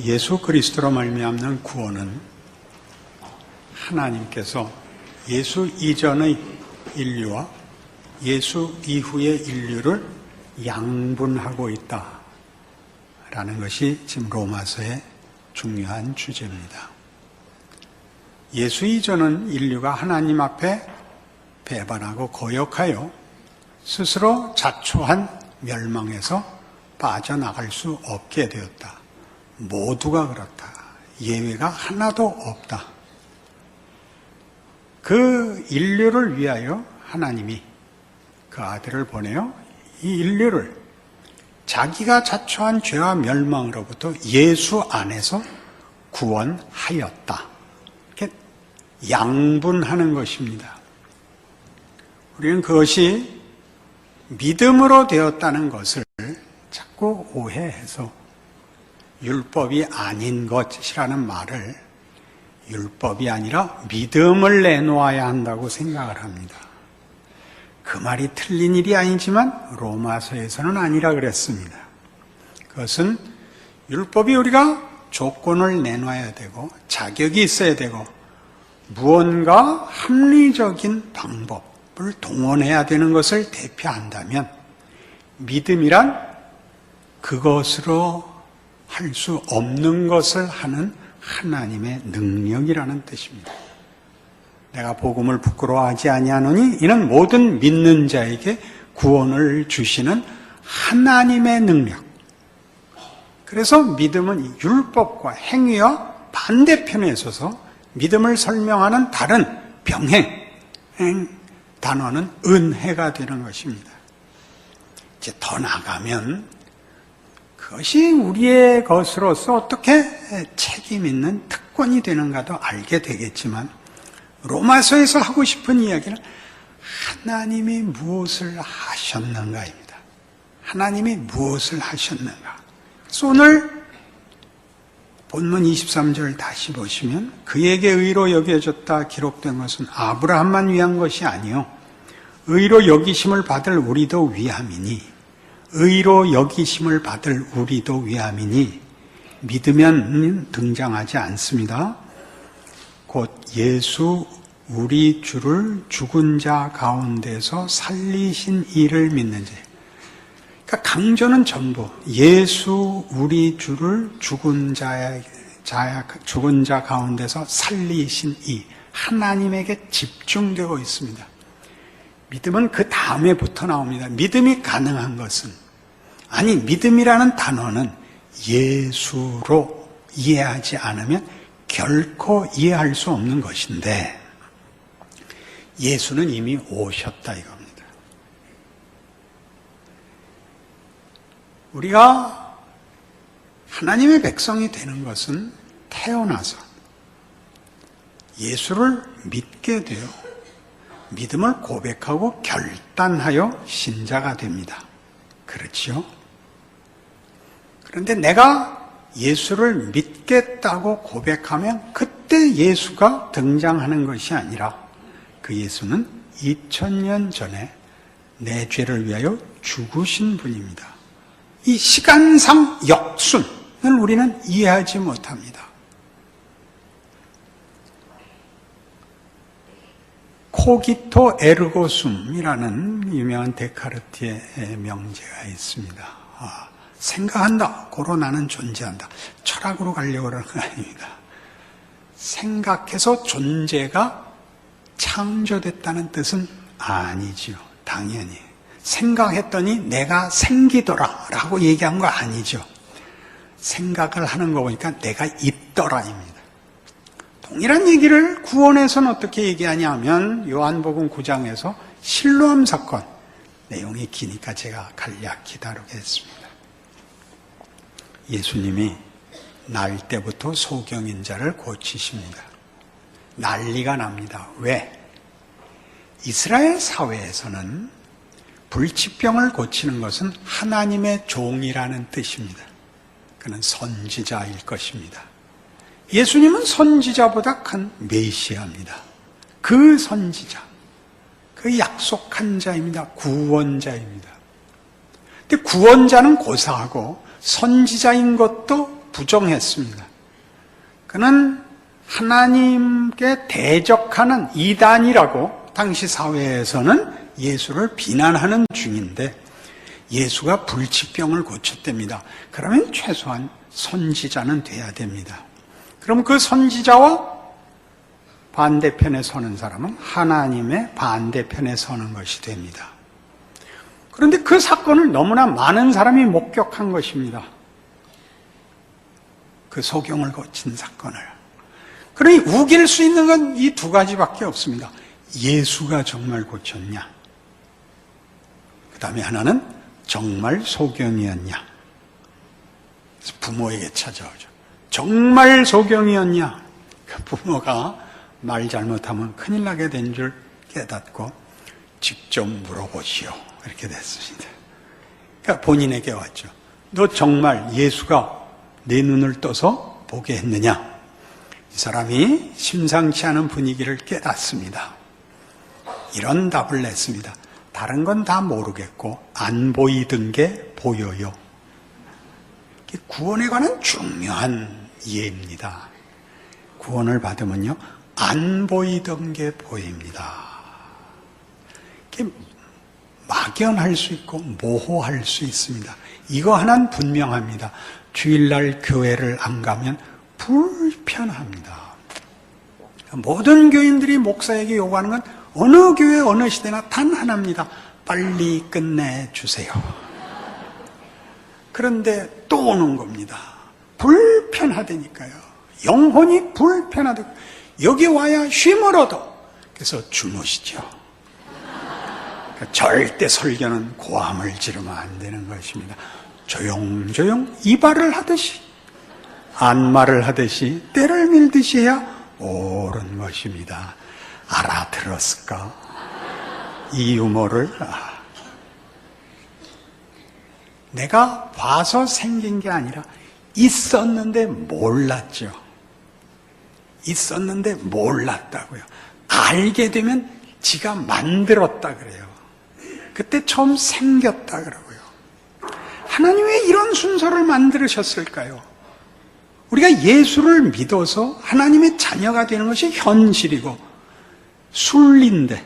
예수 그리스도로 말미암는 구원은 하나님께서 예수 이전의 인류와 예수 이후의 인류를 양분하고 있다라는 것이 지금 로마서의 중요한 주제입니다. 예수 이전은 인류가 하나님 앞에 배반하고 거역하여 스스로 자초한 멸망에서 빠져나갈 수 없게 되었다. 모두가 그렇다. 예외가 하나도 없다. 그 인류를 위하여 하나님이 그 아들을 보내어 이 인류를 자기가 자초한 죄와 멸망으로부터 예수 안에서 구원하였다. 이렇게 양분하는 것입니다. 우리는 그것이 믿음으로 되었다는 것을 자꾸 오해해서 율법이 아닌 것이라는 말을 율법이 아니라 믿음을 내놓아야 한다고 생각을 합니다. 그 말이 틀린 일이 아니지만 로마서에서는 아니라 그랬습니다. 그것은 율법이 우리가 조건을 내놔야 되고 자격이 있어야 되고 무언가 합리적인 방법을 동원해야 되는 것을 대표한다면 믿음이란 그것으로 할 수 없는 것을 하는 하나님의 능력이라는 뜻입니다. 내가 복음을 부끄러워하지 아니하노니 이는 모든 믿는 자에게 구원을 주시는 하나님의 능력. 그래서 믿음은 율법과 행위와 반대편에 있어서 믿음을 설명하는 다른 병행 단어는 은혜가 되는 것입니다. 이제 더 나가면 그것이 우리의 것으로서 어떻게 책임 있는 특권이 되는가도 알게 되겠지만 로마서에서 하고 싶은 이야기는 하나님이 무엇을 하셨는가입니다. 하나님이 무엇을 하셨는가. 그래서 오늘 본문 23절 다시 보시면 그에게 의로 여겨졌다 기록된 것은 아브라함만 위한 것이 아니요 의로 여기심을 받을 우리도 위함이니 의로 여기심을 받을 우리도 위함이니 믿으면 등장하지 않습니다. 곧 예수 우리 주를 죽은 자 가운데서 살리신 이를 믿는 자. 그러니까 강조는 전부 예수 우리 주를 죽은 자 가운데서 살리신 이 하나님에게 집중되고 있습니다. 믿음은 그 다음에부터 나옵니다. 믿음이 가능한 것은 아니 믿음이라는 단어는 예수로 이해하지 않으면 결코 이해할 수 없는 것인데 예수는 이미 오셨다 이겁니다. 우리가 하나님의 백성이 되는 것은 태어나서 예수를 믿게 되어 믿음을 고백하고 결단하여 신자가 됩니다. 그렇지요? 그런데 내가 예수를 믿겠다고 고백하면 그때 예수가 등장하는 것이 아니라 그 예수는 2000년 전에 내 죄를 위하여 죽으신 분입니다. 이 시간상 역순을 우리는 이해하지 못합니다. 코기토 에르고 숨이라는 유명한 데카르트의 명제가 있습니다. 생각한다, 고로 나는 존재한다. 철학으로 가려고 하는 건 아닙니다. 생각해서 존재가 창조됐다는 뜻은 아니죠. 당연히. 생각했더니 내가 생기더라 라고 얘기한 거 아니죠. 생각을 하는 거 보니까 내가 있더라입니다. 동일한 얘기를 구원에서는 어떻게 얘기하냐면 요한복음 9장에서 실로암 사건, 내용이 기니까 제가 간략히 다루겠습니다. 예수님이 날 때부터 소경인자를 고치십니다. 난리가 납니다. 왜? 이스라엘 사회에서는 불치병을 고치는 것은 하나님의 종이라는 뜻입니다. 그는 선지자일 것입니다. 예수님은 선지자보다 큰 메시아입니다. 그 선지자, 그 약속한 자입니다. 구원자입니다. 근데 구원자는 고사하고 선지자인 것도 부정했습니다. 그는 하나님께 대적하는 이단이라고 당시 사회에서는 예수를 비난하는 중인데 예수가 불치병을 고쳤답니다. 그러면 최소한 선지자는 돼야 됩니다. 그럼 그 선지자와 반대편에 서는 사람은 하나님의 반대편에 서는 것이 됩니다. 그런데 그 사건을 너무나 많은 사람이 목격한 것입니다. 그 소경을 고친 사건을. 그러니 우길 수 있는 건 이 두 가지밖에 없습니다. 예수가 정말 고쳤냐? 그 다음에 하나는 정말 소경이었냐? 그래서 부모에게 찾아오죠. 정말 소경이었냐? 그 부모가 말 잘못하면 큰일 나게 된 줄 깨닫고 직접 물어보시오. 이렇게 됐습니다. 그러니까 본인에게 왔죠. 너 정말 예수가 내 눈을 떠서 보게 했느냐? 이 사람이 심상치 않은 분위기를 깨닫습니다. 이런 답을 냈습니다. 다른 건 다 모르겠고 안 보이던 게 보여요. 구원에 관한 중요한 이해입니다. 구원을 받으면요, 안 보이던 게 보입니다. 막연할 수 있고 모호할 수 있습니다. 이거 하나는 분명합니다. 주일날 교회를 안 가면 불편합니다. 모든 교인들이 목사에게 요구하는 건 어느 교회 어느 시대나 단 하나입니다. 빨리 끝내주세요. 그런데 또 오는 겁니다. 불편하다니까요. 영혼이 불편하다. 여기 와야 쉼을 얻어. 그래서 주무시죠. 그러니까 절대 설교는 고함을 지르면 안 되는 것입니다. 조용조용 이발을 하듯이, 안마를 하듯이, 때를 밀듯이 해야 옳은 것입니다. 알아들었을까? 이 유머를. 내가 봐서 생긴 게 아니라 있었는데 몰랐죠. 있었는데 몰랐다고요. 알게 되면 지가 만들었다 그래요. 그때 처음 생겼다 그러고요. 하나님 왜 이런 순서를 만드셨을까요? 우리가 예수를 믿어서 하나님의 자녀가 되는 것이 현실이고 순리인데,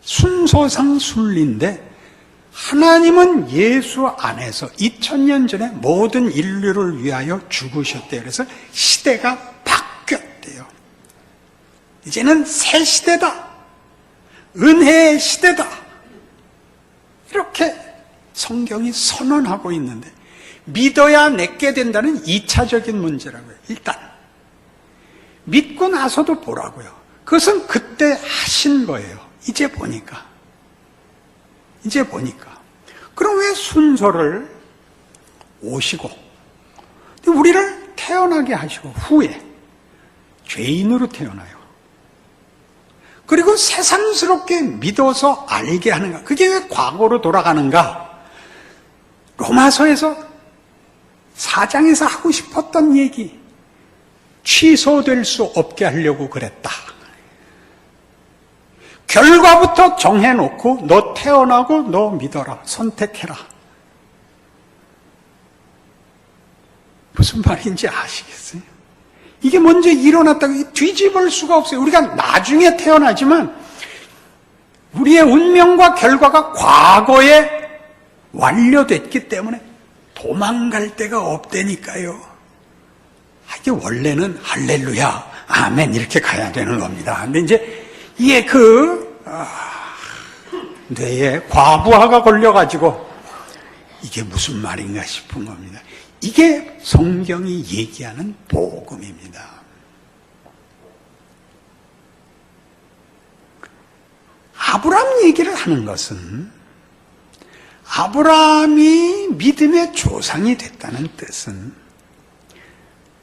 순서상 순리인데, 하나님은 예수 안에서 2000년 전에 모든 인류를 위하여 죽으셨대요. 그래서 시대가 바뀌었대요. 이제는 새 시대다. 은혜의 시대다. 이렇게 성경이 선언하고 있는데 믿어야 내게 된다는 2차적인 문제라고요. 일단 믿고 나서도 보라고요. 그것은 그때 하신 거예요. 이제 보니까. 그럼 왜 순서를 오시고 우리를 태어나게 하시고 후에 죄인으로 태어나요. 그리고 새삼스럽게 믿어서 알게 하는가? 그게 왜 과거로 돌아가는가? 로마서에서 4장에서 하고 싶었던 얘기 취소될 수 없게 하려고 그랬다. 결과부터 정해놓고 너 태어나고 너 믿어라. 선택해라. 무슨 말인지 아시겠어요? 이게 먼저 일어났다고 뒤집을 수가 없어요. 우리가 나중에 태어나지만 우리의 운명과 결과가 과거에 완료됐기 때문에 도망갈 데가 없다니까요. 이게 원래는 할렐루야, 아멘 이렇게 가야 되는 겁니다. 근데 이제 이게 뇌에 과부하가 걸려가지고 이게 무슨 말인가 싶은 겁니다. 이게 성경이 얘기하는 복음입니다. 아브라함 얘기를 하는 것은 아브라함이 믿음의 조상이 됐다는 뜻은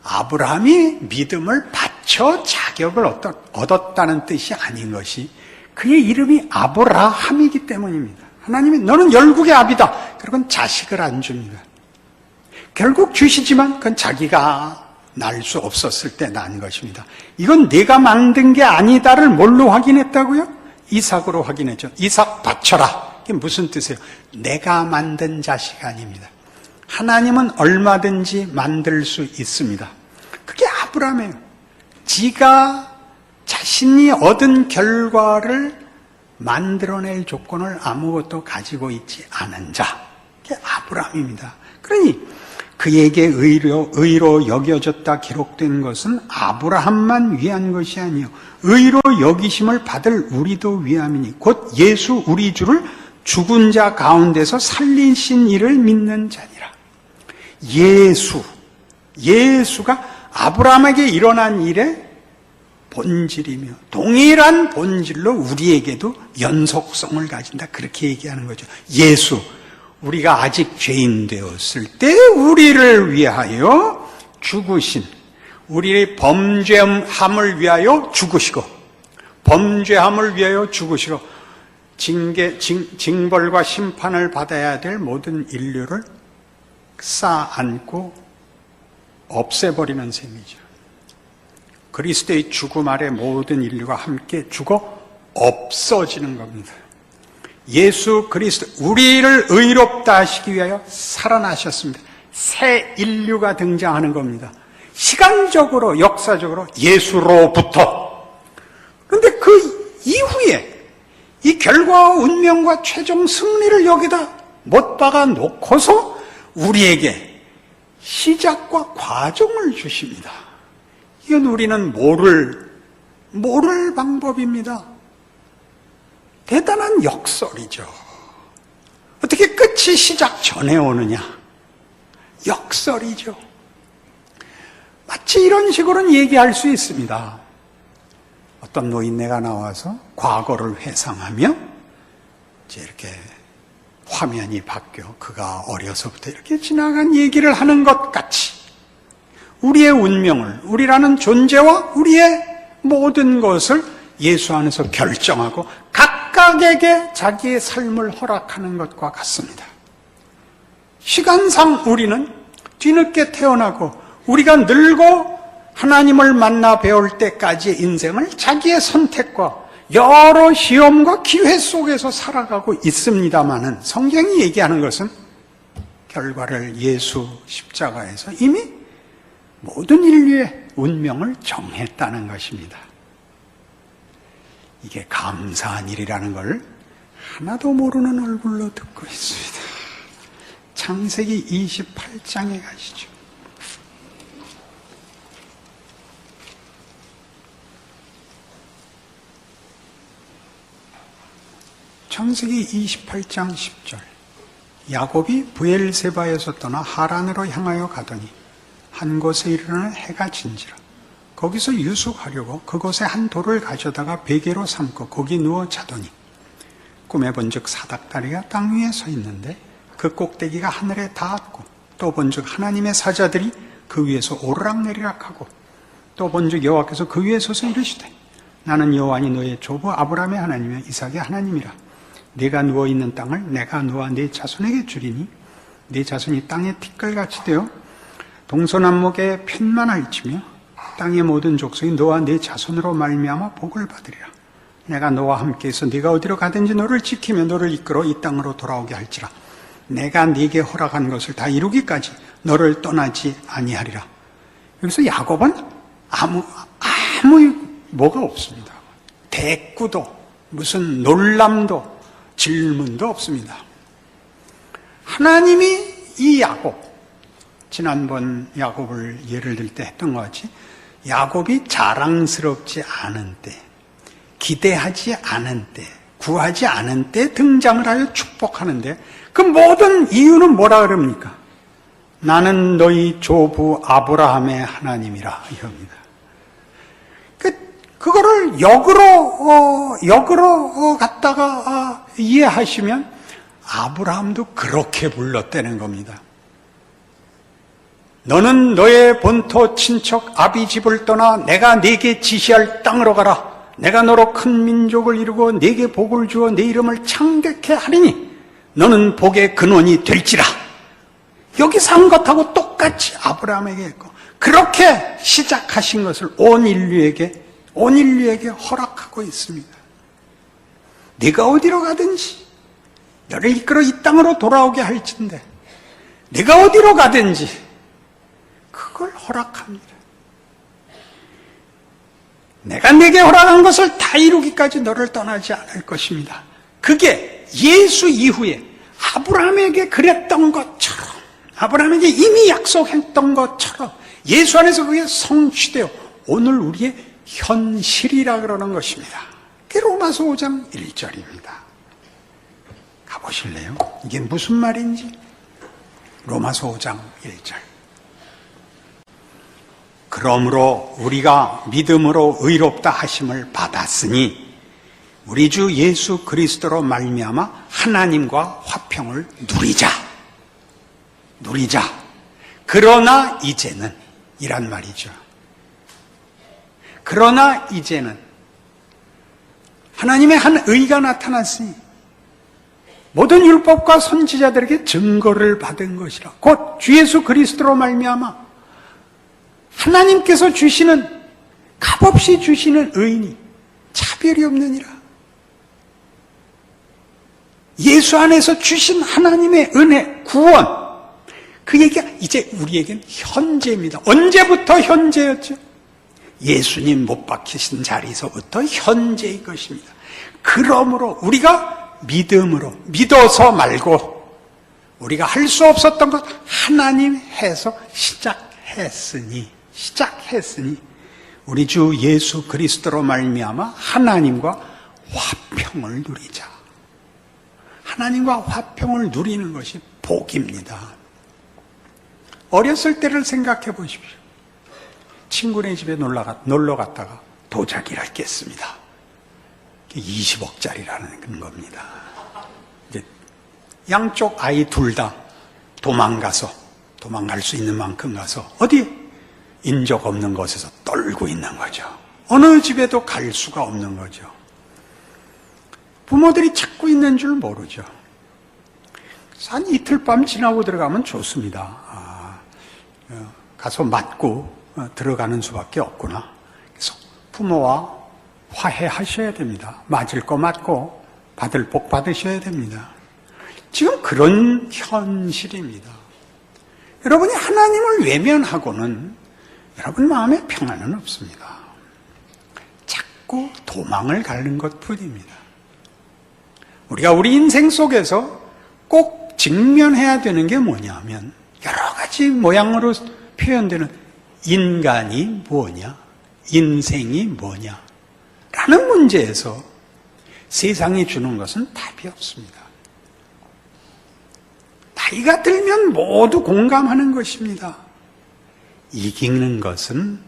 아브라함이 믿음을 바쳐 자격을 얻었다는 뜻이 아닌 것이 그의 이름이 아브라함이기 때문입니다. 하나님이 너는 열국의 아비다. 그러고는 자식을 안 줍니다. 결국 주시지만 그건 자기가 날 수 없었을 때 난 것입니다. 이건 내가 만든 게 아니다를 뭘로 확인했다고요? 이삭으로 확인했죠. 이삭 바쳐라. 이게 무슨 뜻이에요? 내가 만든 자식 아닙니다. 하나님은 얼마든지 만들 수 있습니다. 그게 아브라함이에요. 지가 자신이 얻은 결과를 만들어낼 조건을 아무것도 가지고 있지 않은 자, 그게 아브라함입니다. 그러니 그에게 의로 여겨졌다 기록된 것은 아브라함만 위한 것이 아니요 의로 여기심을 받을 우리도 위함이니 곧 예수 우리 주를 죽은 자 가운데서 살리신 이를 믿는 자니라. 예수가 아브라함에게 일어난 일의 본질이며 동일한 본질로 우리에게도 연속성을 가진다. 그렇게 얘기하는 거죠. 예수, 우리가 아직 죄인 되었을 때 우리를 위하여 죽으신, 우리의 범죄함을 위하여 죽으시고, 범죄함을 위하여 죽으시고, 징벌과 심판을 받아야 될 모든 인류를 쌓아안고 없애버리는 셈이죠. 그리스도의 죽음 아래 모든 인류가 함께 죽어 없어지는 겁니다. 예수 그리스도, 우리를 의롭다 하시기 위하여 살아나셨습니다. 새 인류가 등장하는 겁니다. 시간적으로, 역사적으로 예수로부터. 그런데 그 이후에 이 결과와 운명과 최종 승리를 여기다 못 박아 놓고서 우리에게 시작과 과정을 주십니다. 이건 우리는 모를 방법입니다. 대단한 역설이죠. 어떻게 끝이 시작 전에 오느냐? 역설이죠. 마치 이런 식으로는 얘기할 수 있습니다. 어떤 노인네가 나와서 과거를 회상하며 이제 이렇게 화면이 바뀌어 그가 어려서부터 이렇게 지나간 얘기를 하는 것 같이 우리의 운명을, 우리라는 존재와 우리의 모든 것을 예수 안에서 결정하고 각각에게 자기의 삶을 허락하는 것과 같습니다. 시간상 우리는 뒤늦게 태어나고 우리가 늙고 하나님을 만나 배울 때까지의 인생을 자기의 선택과 여러 시험과 기회 속에서 살아가고 있습니다마는 성경이 얘기하는 것은 결과를 예수 십자가에서 이미 모든 인류의 운명을 정했다는 것입니다. 이게 감사한 일이라는 걸 하나도 모르는 얼굴로 듣고 있습니다. 창세기 28장에 가시죠. 창세기 28장 10절. 야곱이 브엘세바에서 떠나 하란으로 향하여 가더니 한 곳에 이르러 해가 진지라. 거기서 유숙하려고 그곳에 한 돌을 가져다가 베개로 삼고 거기 누워 자더니 꿈에 본즉 사닥다리가 땅 위에 서 있는데 그 꼭대기가 하늘에 닿았고 또 본즉 하나님의 사자들이 그 위에서 오르락내리락하고 또 본즉 여호와께서 그 위에 서서 이르시되 나는 여호와니 너의 조부 아브라함의 하나님이며 이삭의 하나님이라. 네가 누워있는 땅을 내가 너와 네 자손에게 주리니 네 자손이 땅의 티끌같이 되어 동서남북에 편만할지며 땅의 모든 족속이 너와 네 자손으로 말미암아 복을 받으리라. 내가 너와 함께해서 네가 어디로 가든지 너를 지키며 너를 이끌어 이 땅으로 돌아오게 할지라. 내가 네게 허락한 것을 다 이루기까지 너를 떠나지 아니하리라. 여기서 야곱은 아무 뭐가 없습니다. 대꾸도 무슨 놀람도 질문도 없습니다. 하나님이 이 야곱, 지난번 야곱을 예를 들 때 했던 것 같이 야곱이 자랑스럽지 않은 때, 기대하지 않은 때, 구하지 않은 때 등장을 하여 축복하는데 그 모든 이유는 뭐라 그럽니까? 나는 너희 조부 아브라함의 하나님이라 이겁니다. 그거를 역으로 갖다가 이해하시면 아브라함도 그렇게 불렀다는 겁니다. 너는 너의 본토 친척 아비 집을 떠나 내가 네게 지시할 땅으로 가라. 내가 너로 큰 민족을 이루고 네게 복을 주어 네 이름을 창대케 하리니 너는 복의 근원이 될지라. 여기서 한 것하고 똑같이 아브라함에게 했고 그렇게 시작하신 것을 온 인류에게 허락하고 있습니다. 네가 어디로 가든지 너를 이끌어 이 땅으로 돌아오게 할진대 내가 어디로 가든지 그걸 허락합니다. 내가 내게 허락한 것을 다 이루기까지 너를 떠나지 않을 것입니다. 그게 예수 이후에 아브라함에게 그랬던 것처럼, 아브라함에게 이미 약속했던 것처럼 예수 안에서 그게 성취되어 오늘 우리의 현실이라 그러는 것입니다. 그게 로마서 5장 1절입니다. 가보실래요? 이게 무슨 말인지? 로마서 5장 1절. 그러므로 우리가 믿음으로 의롭다 하심을 받았으니 우리 주 예수 그리스도로 말미암아 하나님과 화평을 누리자. 그러나 이제는 이란 말이죠. 그러나 이제는 하나님의 한 의가 나타났으니 모든 율법과 선지자들에게 증거를 받은 것이라. 곧 주 예수 그리스도로 말미암아 하나님께서 주시는, 값없이 주시는 의인이 차별이 없느니라. 예수 안에서 주신 하나님의 은혜, 구원, 그 얘기가 이제 우리에겐 현재입니다. 언제부터 현재였죠? 예수님 못 박히신 자리에서부터 현재인 것입니다. 그러므로 우리가 믿음으로, 믿어서 말고 우리가 할 수 없었던 것 하나님 해서 시작했으니 우리 주 예수 그리스도로 말미암아 하나님과 화평을 누리자. 하나님과 화평을 누리는 것이 복입니다. 어렸을 때를 생각해 보십시오. 친구네 집에 놀러 갔다가 도자기를 깼습니다. 20억짜리라는 겁니다. 이제 양쪽 아이 둘 다 도망갈 수 있는 만큼 가서 어디 인적 없는 곳에서 떨고 있는 거죠. 어느 집에도 갈 수가 없는 거죠. 부모들이 찾고 있는 줄 모르죠. 한 이틀 밤 지나고 들어가면 좋습니다. 가서 맞고 들어가는 수밖에 없구나. 그래서 부모와 화해하셔야 됩니다. 맞을 거 맞고 받을 복 받으셔야 됩니다. 지금 그런 현실입니다. 여러분이 하나님을 외면하고는 여러분 마음에 평안은 없습니다. 자꾸 도망을 가는 것뿐입니다. 우리가 우리 인생 속에서 꼭 직면해야 되는 게 뭐냐면 여러 가지 모양으로 표현되는 인간이 뭐냐, 인생이 뭐냐 라는 문제에서 세상이 주는 것은 답이 없습니다. 나이가 들면 모두 공감하는 것입니다. 이기는 것은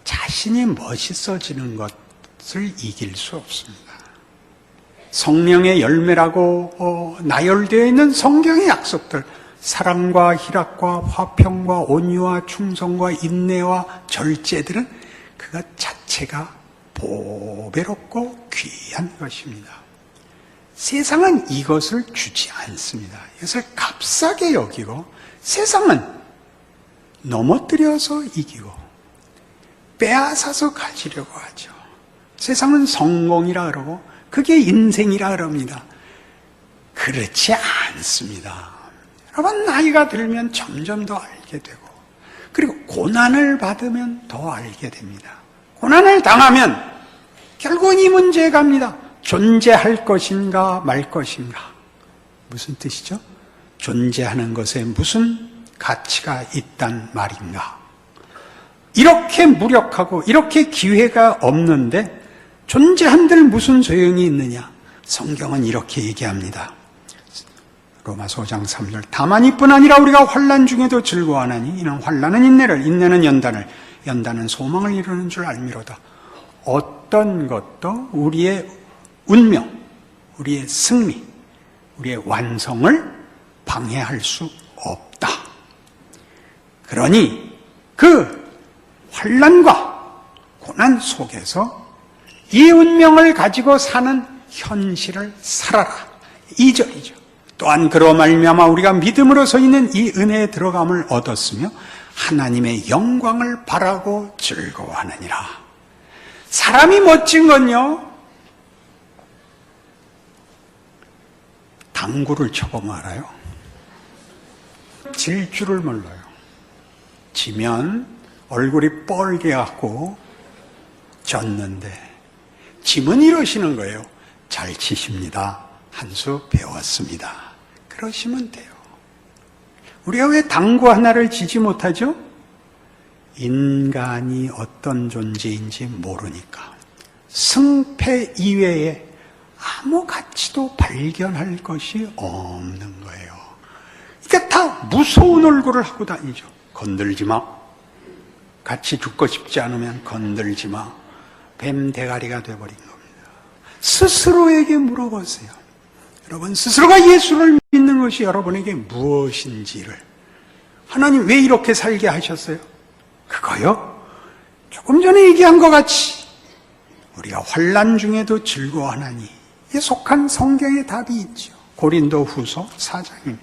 자신이 멋있어지는 것을 이길 수 없습니다. 성령의 열매라고 나열되어 있는 성경의 약속들, 사랑과 희락과 화평과 온유와 충성과 인내와 절제들은 그것 자체가 보배롭고 귀한 것입니다. 세상은 이것을 주지 않습니다. 이것을 값싸게 여기고 세상은 넘어뜨려서 이기고 빼앗아서 가지려고 하죠. 세상은 성공이라 그러고 그게 인생이라 그럽니다. 그렇지 않습니다. 여러분 나이가 들면 점점 더 알게 되고 그리고 고난을 받으면 더 알게 됩니다. 고난을 당하면 결국은 이 문제에 갑니다. 존재할 것인가 말 것인가. 무슨 뜻이죠? 존재하는 것에 무슨 가치가 있단 말인가. 이렇게 무력하고 이렇게 기회가 없는데 존재한들 무슨 소용이 있느냐. 성경은 이렇게 얘기합니다. 로마서 5장 3절. 다만 이뿐 아니라 우리가 환난 중에도 즐거워하나니 이는 환난은 인내를, 인내는 연단을, 연단은 소망을 이루는 줄 알미로다. 어떤 것도 우리의 운명, 우리의 승리, 우리의 완성을 방해할 수 없다. 그러니 그 환난과 고난 속에서 이 운명을 가지고 사는 현실을 살아라. 2절이죠. 또한 그로 말미암아 우리가 믿음으로 서 있는 이 은혜에 들어감을 얻었으며 하나님의 영광을 바라고 즐거워하느니라. 사람이 멋진 건요, 당구를 쳐보면 알아요. 질 줄을 몰라요. 지면 얼굴이 뻘개갖고 졌는데 짐은 이러시는 거예요. 잘 치십니다. 한 수 배웠습니다. 그러시면 돼요. 우리가 왜 당구 하나를 지지 못하죠? 인간이 어떤 존재인지 모르니까. 승패 이외에 아무 가치도 발견할 것이 없는 거예요. 그러니까 다 무서운 얼굴을 하고 다니죠. 건들지 마. 같이 죽고 싶지 않으면 건들지 마. 뱀 대가리가 돼버린 겁니다. 스스로에게 물어보세요. 여러분 스스로가 예수를 믿는 것이 여러분에게 무엇인지를. 하나님 왜 이렇게 살게 하셨어요? 그거요? 조금 전에 얘기한 것 같이 우리가 환난 중에도 즐거워하나니 에 속한 성경의 답이 있죠. 고린도 후서 4장입니다.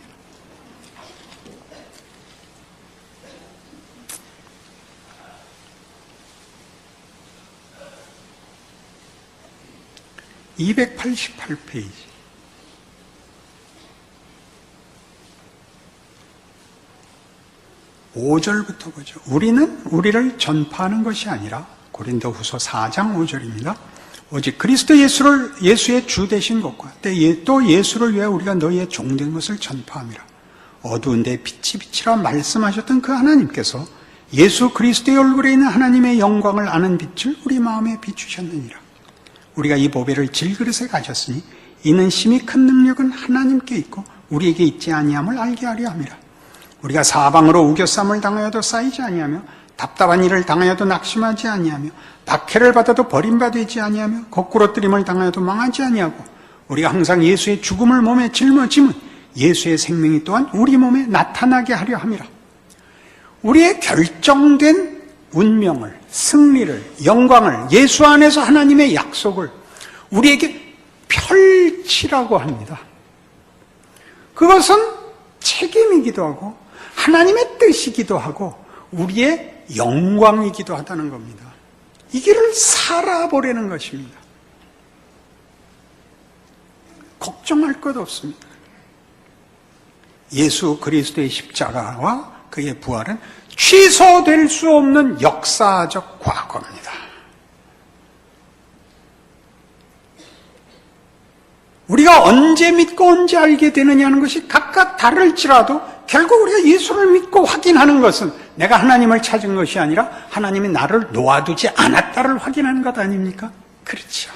(288페이지) 5절부터 보죠. 우리는 우리를 전파하는 것이 아니라 고린도후서 4장 5절입니다. 오직 그리스도 예수의 주 되신 것과 또 예수를 위해 우리가 너희의 종된 것을 전파함이라. 어두운 데 빛이 빛이라 말씀하셨던 그 하나님께서 예수 그리스도의 얼굴에 있는 하나님의 영광을 아는 빛을 우리 마음에 비추셨느니라. 우리가 이 보배를 질그릇에 가졌으니 이는 심히 큰 능력은 하나님께 있고 우리에게 있지 아니함을 알게 하려 함이라. 우리가 사방으로 우겨쌈을 당하여도 쌓이지 아니하며 답답한 일을 당하여도 낙심하지 아니하며 박해를 받아도 버림받지 아니하며 거꾸로 뜨림을 당하여도 망하지 아니하고 우리가 항상 예수의 죽음을 몸에 짊어짐은 예수의 생명이 또한 우리 몸에 나타나게 하려 함이라. 우리의 결정된 운명을, 승리를, 영광을, 예수 안에서 하나님의 약속을 우리에게 펼치라고 합니다. 그것은 책임이기도 하고 하나님의 뜻이기도 하고 우리의 영광이기도 하다는 겁니다. 이 길을 살아보려는 것입니다. 걱정할 것 없습니다. 예수 그리스도의 십자가와 그의 부활은 취소될 수 없는 역사적 과거입니다. 우리가 언제 믿고 언제 알게 되느냐는 것이 각각 다를지라도 결국 우리가 예수를 믿고 확인하는 것은 내가 하나님을 찾은 것이 아니라 하나님이 나를 놓아두지 않았다를 확인하는 것 아닙니까? 그렇죠.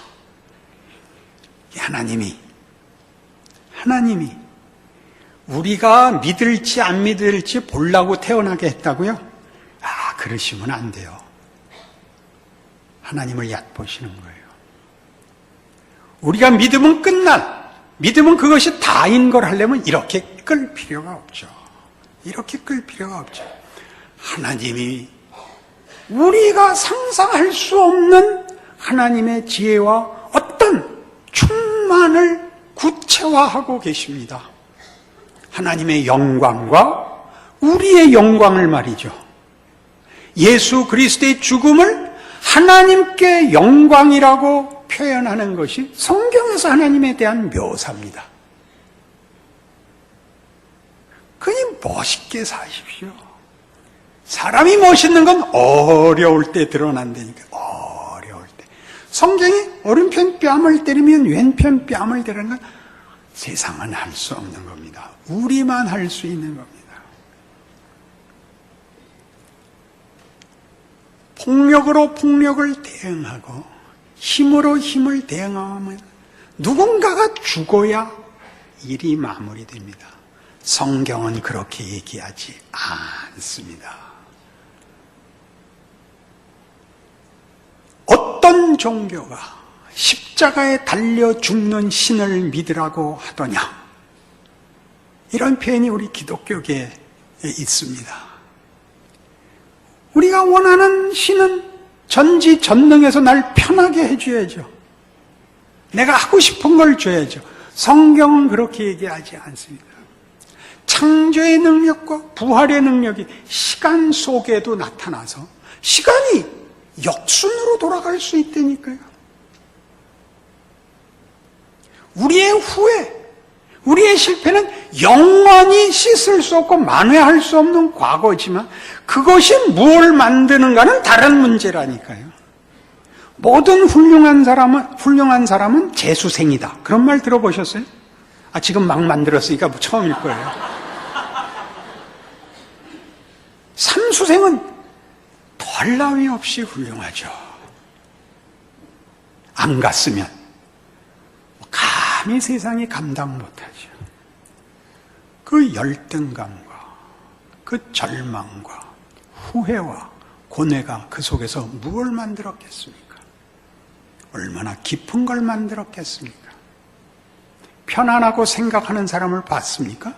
하나님이 우리가 믿을지 안 믿을지 보려고 태어나게 했다고요? 그러시면 안 돼요. 하나님을 얕보시는 거예요. 우리가 믿으면 믿으면 그것이 다인 걸 하려면 이렇게 끌 필요가 없죠. 하나님이 우리가 상상할 수 없는 하나님의 지혜와 어떤 충만을 구체화하고 계십니다. 하나님의 영광과 우리의 영광을 말이죠. 예수 그리스도의 죽음을 하나님께 영광이라고 표현하는 것이 성경에서 하나님에 대한 묘사입니다. 그니 멋있게 사십시오. 사람이 멋있는 건 어려울 때 드러난다니까. 어려울 때. 성경이 오른편 뺨을 때리면 왼편 뺨을 때리는 건 세상은 할 수 없는 겁니다. 우리만 할 수 있는 겁니다. 폭력으로 폭력을 대응하고 힘으로 힘을 대응하면 누군가가 죽어야 일이 마무리됩니다. 성경은 그렇게 얘기하지 않습니다. 어떤 종교가 십자가에 달려 죽는 신을 믿으라고 하더냐? 이런 표현이 우리 기독교계에 있습니다. 우리가 원하는 신은 전지전능해서 날 편하게 해줘야죠. 내가 하고 싶은 걸 줘야죠. 성경은 그렇게 얘기하지 않습니다. 창조의 능력과 부활의 능력이 시간 속에도 나타나서 시간이 역순으로 돌아갈 수 있다니까요. 우리의 후회, 우리의 실패는 영원히 씻을 수 없고 만회할 수 없는 과거지만 그것이 무엇을 만드는가는 다른 문제라니까요. 모든 훌륭한 사람은 재수생이다. 그런 말 들어보셨어요? 지금 막 만들었으니까 처음일 거예요. 삼수생은 덜 나위 없이 훌륭하죠. 안 갔으면 감히 세상이 감당 못하죠. 그 열등감과 그 절망과 후회와 고뇌가 그 속에서 무엇을 만들었겠습니까? 얼마나 깊은 걸 만들었겠습니까? 편안하고 생각하는 사람을 봤습니까?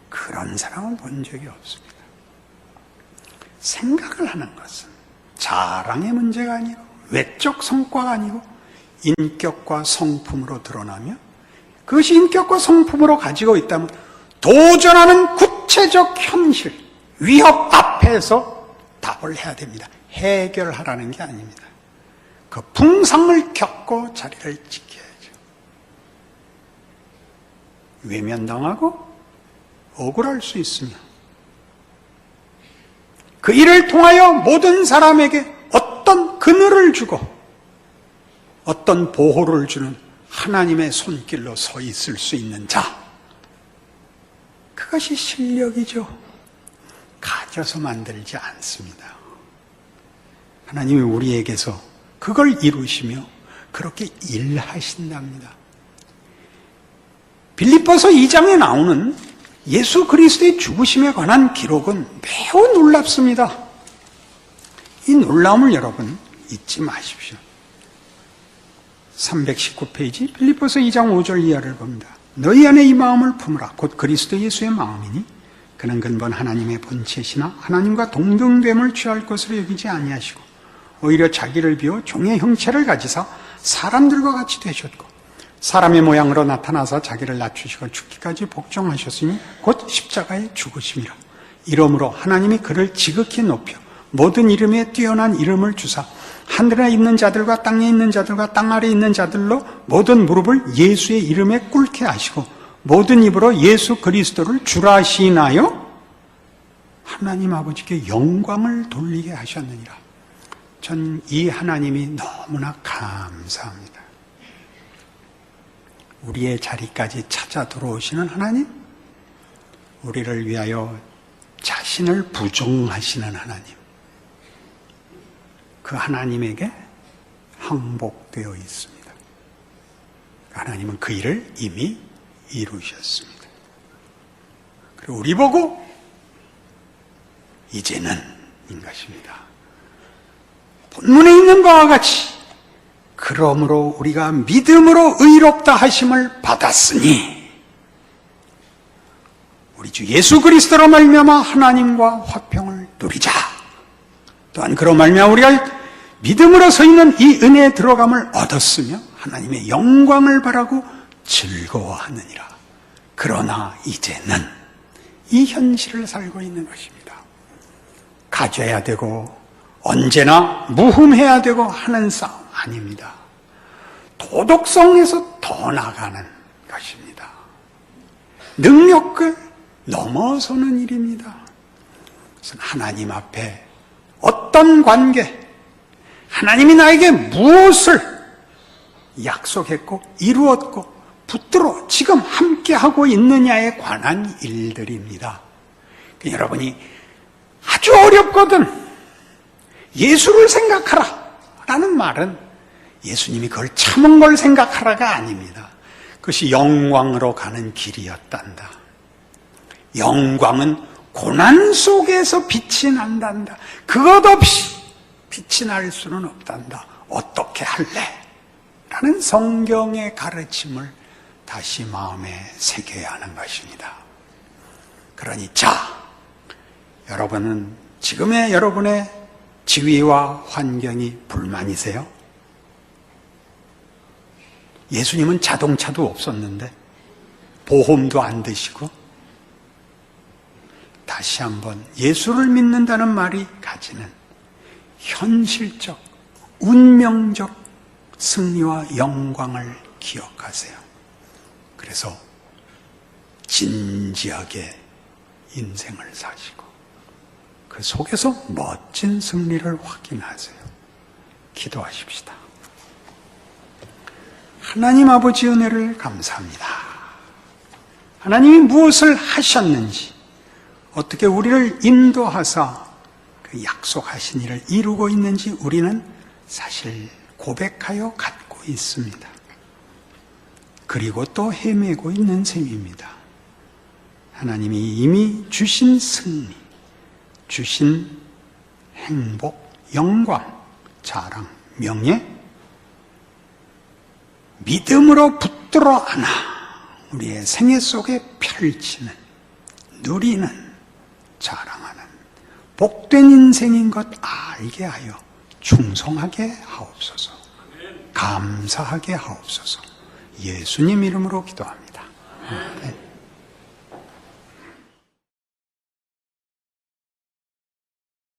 그런 사람은 본 적이 없습니다. 생각을 하는 것은 자랑의 문제가 아니고 외적 성과가 아니고 인격과 성품으로 드러나며 그것이 인격과 성품으로 가지고 있다면 도전하는 구체적 현실, 위협 앞에서 답을 해야 됩니다. 해결하라는 게 아닙니다. 그 풍상을 겪고 자리를 지켜야죠. 외면당하고 억울할 수 있으며 그 일을 통하여 모든 사람에게 어떤 그늘을 주고 어떤 보호를 주는 하나님의 손길로 서 있을 수 있는 자, 그것이 실력이죠. 가져서 만들지 않습니다. 하나님이 우리에게서 그걸 이루시며 그렇게 일하신답니다. 빌립보서 2장에 나오는 예수 그리스도의 죽으심에 관한 기록은 매우 놀랍습니다. 이 놀라움을 여러분 잊지 마십시오. 319페이지 빌립보서 2장 5절 이하를 봅니다. 너희 안에 이 마음을 품으라. 곧 그리스도 예수의 마음이니 그는 근본 하나님의 본체시나 하나님과 동등됨을 취할 것으로 여기지 아니하시고 오히려 자기를 비워 종의 형체를 가지사 사람들과 같이 되셨고 사람의 모양으로 나타나서 자기를 낮추시고 죽기까지 복종하셨으니 곧 십자가에 죽으심이라. 이러므로 하나님이 그를 지극히 높여 모든 이름에 뛰어난 이름을 주사 하늘에 있는 자들과 땅에 있는 자들과 땅 아래에 있는 자들로 모든 무릎을 예수의 이름에 꿇게 하시고 모든 입으로 예수 그리스도를 주라 시인하여 하나님 아버지께 영광을 돌리게 하셨느니라. 전 이 하나님이 너무나 감사합니다. 우리의 자리까지 찾아 들어오시는 하나님, 우리를 위하여 자신을 부종하시는 하나님, 그 하나님에게 항복되어 있습니다. 하나님은 그 일을 이미 이루셨습니다. 그리고 우리 보고 이제는 인 것입니다. 본문에 있는 바와 같이 그러므로 우리가 믿음으로 의롭다 하심을 받았으니 우리 주 예수 그리스도로 말미암아 하나님과 화평을 누리자. 또한 그로 말미암아 우리가 믿음으로 서 있는 이 은혜에 들어감을 얻었으며 하나님의 영광을 바라고 즐거워하느니라. 그러나 이제는 이 현실을 살고 있는 것입니다. 가져야 되고 언제나 무흠해야 되고 하는 싸움 아닙니다. 도덕성에서 더 나가는 것입니다. 능력을 넘어서는 일입니다. 그래서 하나님 앞에 어떤 관계, 하나님이 나에게 무엇을 약속했고 이루었고 붙들어 지금 함께하고 있느냐에 관한 일들입니다. 여러분이 아주 어렵거든 예수를 생각하라 라는 말은 예수님이 그걸 참은 걸 생각하라가 아닙니다. 그것이 영광으로 가는 길이었단다. 영광은 고난 속에서 빛이 난단다. 그것 없이 빛이 날 수는 없단다. 어떻게 할래? 라는 성경의 가르침을 다시 마음에 새겨야 하는 것입니다. 그러니 여러분은 지금의 여러분의 지위와 환경이 불만이세요? 예수님은 자동차도 없었는데 보험도 안 드시고 다시 한번 예수를 믿는다는 말이 가지는 현실적, 운명적 승리와 영광을 기억하세요. 그래서 진지하게 인생을 사시고 그 속에서 멋진 승리를 확인하세요. 기도하십시다. 하나님 아버지 은혜를 감사합니다. 하나님이 무엇을 하셨는지, 어떻게 우리를 인도하사 그 약속하신 일을 이루고 있는지 우리는 사실 고백하여 갖고 있습니다. 그리고 또 헤매고 있는 셈입니다. 하나님이 이미 주신 승리, 주신 행복, 영광, 자랑, 명예, 믿음으로 붙들어 안아 우리의 생애 속에 펼치는, 누리는, 자랑하는 복된 인생인 것 알게 하여 충성하게 하옵소서. 감사하게 하옵소서. 예수님 이름으로 기도합니다. 아멘.